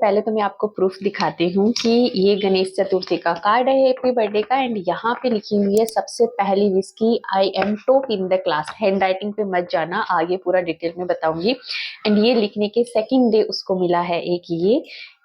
पहले तो मैं आपको प्रूफ दिखाती हूँ कि ये गणेश चतुर्थी का कार्ड है हैप्पी बर्थडे का। एंड यहाँ पे लिखी हुई है सबसे पहली विश की I am top in the class. Hand writing पे मत जाना, आगे पूरा डिटेल में बताऊंगी। एंड ये लिखने के सेकंड डे उसको मिला है एक ये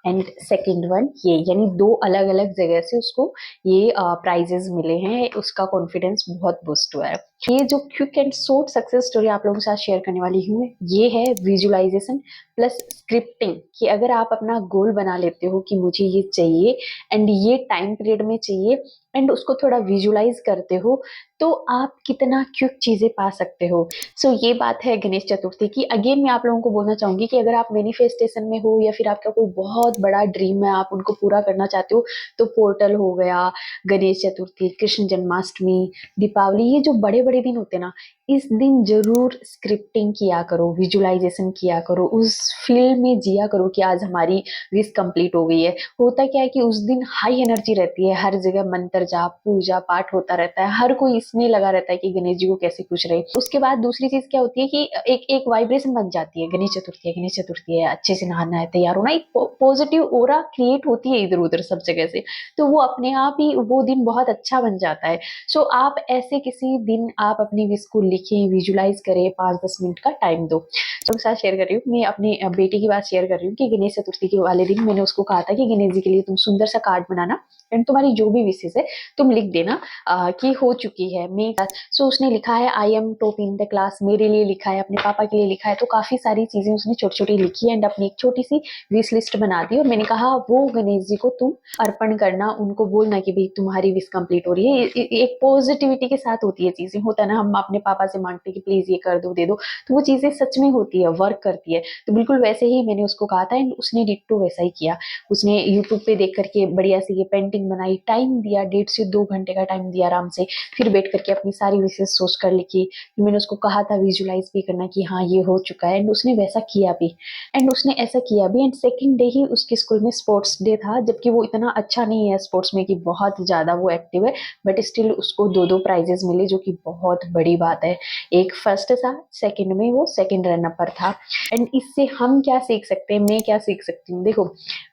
एंड सेकंड वन ये, यानी दो अलग अलग जगह से उसको ये प्राइजेस मिले हैं। उसका कॉन्फिडेंस बहुत बूस्ट हुआ है। ये जो quick and short success story आप लोगों के साथ शेयर करने वाली हूँ ये है विजुअलाइजेशन प्लस स्क्रिप्टिंग। कि अगर आप अपना गोल बना लेते हो कि मुझे ये चाहिए एंड ये टाइम पीरियड में चाहिए एंड उसको थोड़ा विजुअलाइज करते हो तो आप कितना क्विक चीजें पा सकते हो। सो ये बात है गणेश चतुर्थी की। अगेन मैं आप लोगों को बोलना चाहूंगी कि अगर आप मैनिफेस्टेशन में हो या फिर आपका कोई बहुत बड़ा ड्रीम है आप उनको पूरा करना चाहते हो तो पोर्टल हो गया, गणेश चतुर्थी, कृष्ण जन्माष्टमी, दीपावली, ये जो बड़े बड़े दिन होते हैं ना, इस दिन जरूर स्क्रिप्टिंग किया करो, विजुअलाइजेशन किया करो, उस फील्ड में जिया करो कि आज हमारी विश कंप्लीट हो गई है। होता क्या है कि उस दिन हाई एनर्जी रहती है, हर जगह मंत्र जाप पूजा पाठ होता रहता है, हर कोई इसमें लगा रहता है कि गणेश जी को कैसे खुश रहे। उसके बाद दूसरी चीज क्या होती है कि एक एक वाइब्रेशन बन जाती है, गणेश चतुर्थी है, गणेश चतुर्थी है, अच्छे से नहाना है, तैयार होना, एक पॉजिटिव ओरा क्रिएट होती है इधर उधर सब जगह से। तो वो अपने आप ही वो दिन बहुत अच्छा बन जाता है। सो आप ऐसे किसी दिन आप अपनी विश को लिखें, विजुलाइज करें, 5-10 मिनट का टाइम दो। तो साथ शेयर कर रही हूँ, मैं अपने बेटी की बात शेयर कर रही हूँ कि गणेश चतुर्थी के वाले दिन मैंने उसको कहा था कि गणेश जी के लिए तुम सुंदर सा कार्ड बनाना एंड तुम्हारी जो भी विशेष है तुम लिख देना कि हो चुकी है मैं। सो उसने लिखा है I am top in the class, मेरे लिए लिखा है, अपने पापा के लिए लिखा है। तो काफी सारी चीजें उसने छोटी छोटी लिखी एंड अपनी एक छोटी सी विश लिस्ट बना दी। और मैंने कहा वो गणेश जी को तुम अर्पण करना, उनको बोलना कि भाई तुम्हारी विश कंप्लीट हो रही है। एक पॉजिटिविटी के साथ होती है चीजें। होता है ना, हम अपने पापा से मांगते कि प्लीज ये कर दो दे दो, तो वो चीजें सच में होती है, वर्क करती है। तो बिल्कुल वैसे ही मैंने उसको कहा था एंड उसने डिट्टो वैसा ही किया। उसने यूट्यूब पे देख करके बढ़िया सी ये पेंटिंग बनाई, टाइम दिया, 1.5 से 2 घंटे का टाइम दिया आराम से, फिर बैठ करके अपनी सारी विशेष सोच कर लिखी। फिर मैंने उसको कहा था विजुलाइज भी करना कि हाँ ये हो चुका है एंड उसने वैसा किया भी एंड उसने ऐसा किया भी। एंड सेकेंड डे ही उसके स्कूल में स्पोर्ट्स डे था, जबकि वो इतना अच्छा नहीं है स्पोर्ट्स में कि बहुत ज्यादा वो एक्टिव है, बट स्टिल उसको 2-2 प्राइजेस मिले जो कि बहुत बड़ी बात है। एक फर्स्ट था, सेकंड में वो सेकंड रनर पर था। एंड इससे हम क्या सीख सकते हैं, मैं क्या सीख सकती हूँ, देखो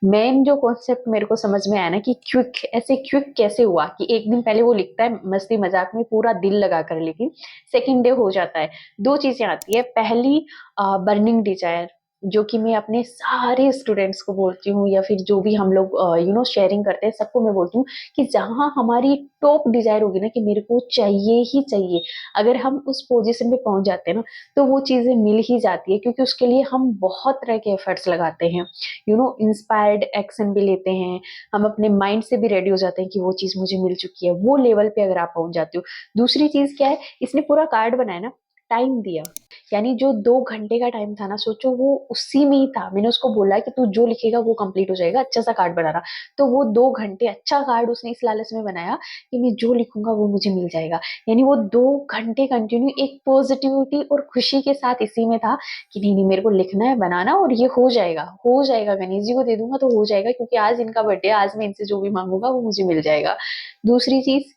मेन जो कॉन्सेप्ट मेरे को समझ में आया ना कि क्विक, ऐसे क्विक कैसे हुआ कि एक दिन पहले वो लिखता है मस्ती मजाक में पूरा दिल लगा कर, लेकिन सेकंड डे हो जाता है। दो चीजें आती है, पहली बर्निंग डिजायर, जो कि मैं अपने सारे स्टूडेंट्स को बोलती हूँ या फिर जो भी हम लोग शेयरिंग करते हैं सबको मैं बोलती हूँ कि जहां हमारी टॉप डिजायर होगी ना कि मेरे को चाहिए ही चाहिए, अगर हम उस पोजीशन पे पहुंच जाते हैं ना तो वो चीजें मिल ही जाती है, क्योंकि उसके लिए हम बहुत तरह के एफर्ट्स लगाते हैं, इंस्पायर्ड एक्शन भी लेते हैं, हम अपने माइंड से भी रेडी हो जाते हैं कि वो चीज मुझे मिल चुकी है। वो लेवल पे अगर आप पहुंच जाते हो। दूसरी चीज क्या है, इसने पूरा कार्ड बनाया ना, टाइम दिया, यानी जो 2 घंटे का टाइम था ना, सोचो वो उसी में ही था। मैंने उसको बोला कि तू जो लिखेगा वो कंप्लीट हो जाएगा, अच्छा सा कार्ड बनाना। तो वो 2 घंटे अच्छा कार्ड उसने इस लालच में बनाया कि मैं जो लिखूंगा वो मुझे मिल जाएगा। यानी वो 2 घंटे कंटिन्यू एक पॉजिटिविटी और खुशी के साथ इसी में था कि नहीं नहीं मेरे को लिखना है, बनाना, और ये हो जाएगा, हो जाएगा, गणेश जी को दे दूंगा तो हो जाएगा, क्योंकि आज इनका बर्थडे, आज मैं इनसे जो भी मांगूंगा वो मुझे मिल जाएगा। दूसरी चीज,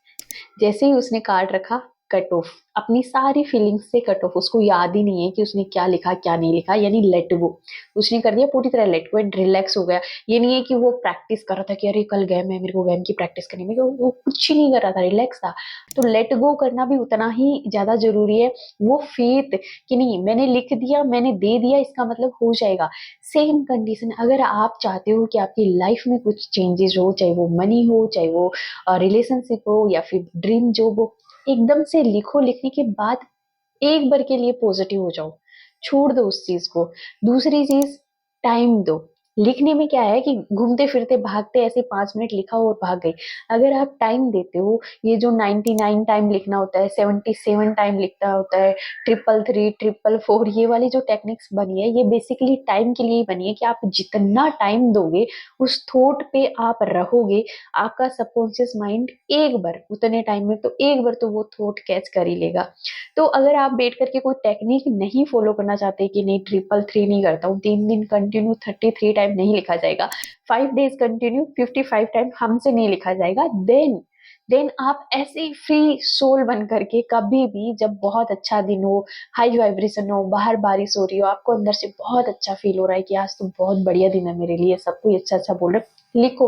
जैसे ही उसने कार्ड रखा, कट ऑफ, अपनी सारी फीलिंग्स से कट ऑफ, उसको याद ही नहीं है कि उसने क्या लिखा क्या नहीं लिखा, यानी लेट गो। उसने कर दिया पूरी तरह लेट गो एंड रिलैक्स हो गया। ये नहीं है कि वो प्रैक्टिस कर रहा था कि अरे कल गेम है मेरे को गेम की प्रैक्टिस करनी है, वो कुछ ही नहीं कर रहा था, रिलैक्स था। तो लेट गो करना भी उतना ही ज्यादा जरूरी है। वो फेथ कि नहीं मैंने लिख दिया, मैंने दे दिया, इसका मतलब हो जाएगा। सेम कंडीशन अगर आप चाहते हो कि आपकी लाइफ में कुछ चेंजेस हो, चाहे वो मनी हो, चाहे वो रिलेशनशिप हो या फिर ड्रीम जॉब हो, एकदम से लिखो, लिखने के बाद एक बार के लिए पॉजिटिव हो जाओ, छोड़ दो उस चीज को। दूसरी चीज, टाइम दो। लिखने में क्या है कि घूमते फिरते भागते ऐसे 5 मिनट लिखा और भाग गई। अगर आप टाइम देते हो, ये जो 99 टाइम लिखना होता है, 77 टाइम लिखना होता है, 333 444, ये वाली जो टेक्निक्स बनी है ये बेसिकली टाइम के लिए ही बनी है कि आप जितना टाइम दोगे उस थॉट पे आप रहोगे, आपका सबकॉन्शियस माइंड एक बार उतने टाइम में तो एक बार तो वो थॉट कैच कर ही लेगा। तो अगर आप बैठ करके कोई टेक्निक नहीं फॉलो करना चाहते कि नहीं 333 नहीं करता हूँ, 3 दिन कंटिन्यू 33 टाइम नहीं लिखा जाएगा, 5 डेज कंटिन्यू 55 टाइम हमसे नहीं लिखा जाएगा, देन देन आप ऐसे ही फ्री सोल बन करके कभी भी जब बहुत अच्छा दिन हो, हाई वाइब्रेशन हो, बाहर बारिश हो रही हो, आपको अंदर से बहुत अच्छा फील हो रहा है कि आज तो बहुत बढ़िया दिन है मेरे लिए, सब कोई अच्छा अच्छा बोल रहा है, लिखो।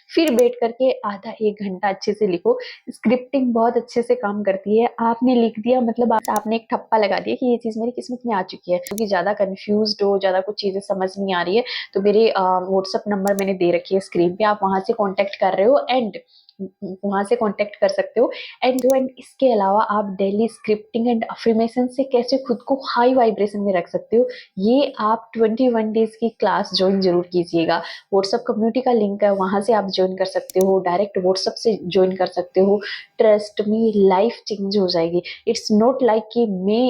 फिर बैठ करके आधा एक घंटा अच्छे से लिखो। स्क्रिप्टिंग बहुत अच्छे से काम करती है। आपने लिख दिया मतलब आपने एक ठप्पा लगा दिया कि ये चीज मेरी किस्मत में आ चुकी है। क्योंकि ज्यादा कंफ्यूज हो, ज्यादा कुछ चीजें समझ नहीं आ रही है, तो मेरे व्हाट्सअप नंबर मैंने दे रखी है स्क्रीन पे, आप वहां से कांटेक्ट कर रहे हो एंड वहां से कांटेक्ट कर सकते हो। एंड इसके अलावा आप डेली स्क्रिप्टिंग एंड अफर्मेशन से कैसे खुद को हाई वाइब्रेशन में रख सकते हो, ये आप 21 डेज की क्लास ज्वाइन जरूर कीजिएगा। व्हाट्सएप कम्युनिटी का लिंक है, वहां से आप ज्वाइन कर सकते हो, डायरेक्ट व्हाट्सएप से ज्वाइन कर सकते हो। ट्रस्ट मी, लाइफ चेंज हो जाएगी। इट्स नॉट लाइक कि मैं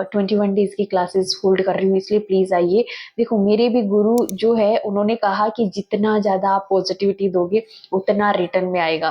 21 डेज की क्लासेस होल्ड कर रही हूँ इसलिए प्लीज आइए। देखो मेरे भी गुरु जो है उन्होंने कहा कि जितना ज्यादा आप पॉजिटिविटी दोगे उतना रिटर्न में आएगा।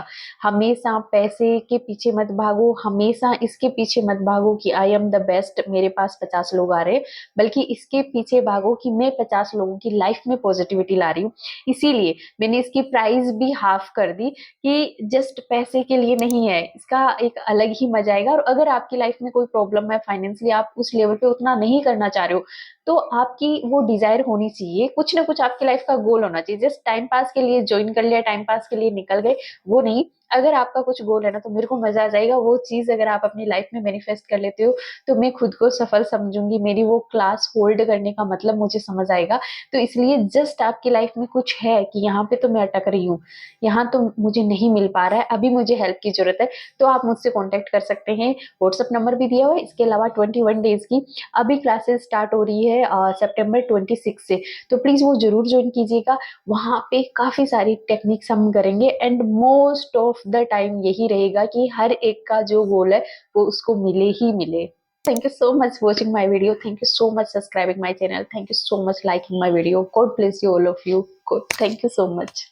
हमेशा पैसे के पीछे मत भागो, हमेशा इसके पीछे मत भागो कि आई एम द बेस्ट, मेरे पास 50 लोग आ रहे हैं, बल्कि इसके पीछे भागो कि मैं 50 लोगों की लाइफ में पॉजिटिविटी ला रही हूँ। इसीलिए मैंने इसकी प्राइस भी हाफ कर दी कि जस्ट पैसे के लिए नहीं है, इसका एक अलग ही मजा आएगा। और अगर आपकी लाइफ में कोई प्रॉब्लम है फाइनेंशियली, आप उस लेवल पे उतना नहीं करना चाह रहे हो, तो आपकी वो डिजायर होनी चाहिए, कुछ ना कुछ आपकी लाइफ का गोल होना चाहिए। जस्ट टाइम पास के लिए ज्वाइन कर लिया, टाइम पास के लिए निकल गए, वो नहीं। अगर आपका कुछ गोल है ना, तो मेरे को मजा आ जाएगा। वो चीज अगर आप अपनी लाइफ में मैनिफेस्ट कर लेते हो तो मैं खुद को सफल समझूंगी, मेरी वो क्लास होल्ड करने का मतलब मुझे समझ आएगा। तो इसलिए जस्ट आपकी लाइफ में कुछ है कि यहाँ पे तो मैं अटक रही हूँ, यहाँ तो मुझे नहीं मिल पा रहा है, अभी मुझे हेल्प की जरूरत है, तो आप मुझसे कॉन्टेक्ट कर सकते हैं। व्हाट्सएप नंबर भी दिया हुआ है। इसके अलावा 21 डेज की अभी क्लासेस स्टार्ट हो रही है सितंबर 26 से, तो प्लीज वो जरूर ज्वाइन कीजिएगा। वहां पे काफी सारी टेक्निक्स हम करेंगे and most of the time यही रहेगा कि हर एक का जो गोल है वो उसको मिले ही मिले। Thank you so much watching my video. Thank you so much subscribing my channel. Thank you so much liking my video. God bless you all of you. God, thank you so much.